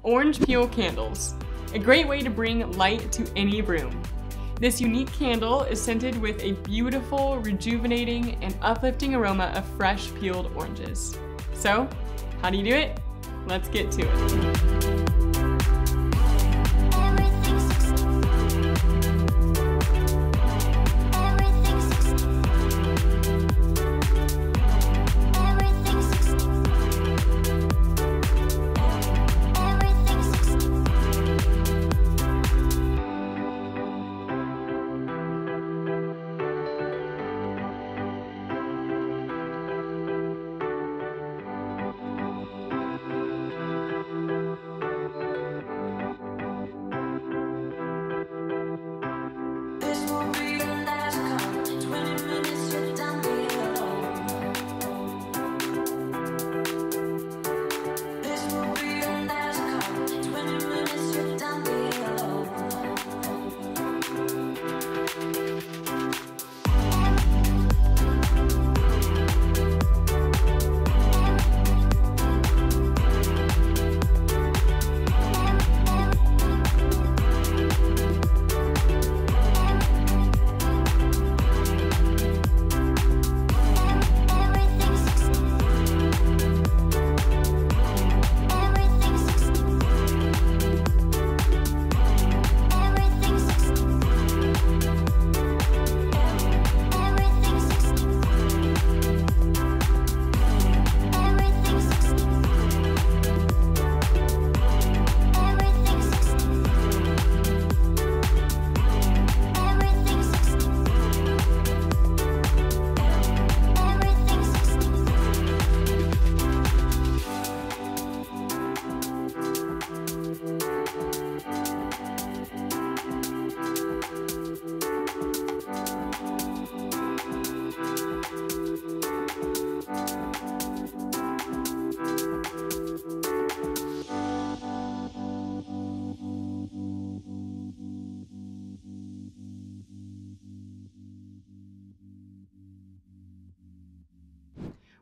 Orange Peel Candles, a great way to bring light to any room. This unique candle is scented with a beautiful, rejuvenating, and uplifting aroma of fresh peeled oranges. So, how do you do it? Let's get to it.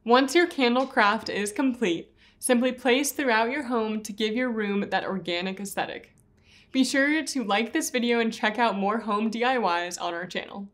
Once your candle craft is complete, simply place throughout your home to give your room that organic aesthetic. Be sure to like this video and check out more home DIYs on our channel.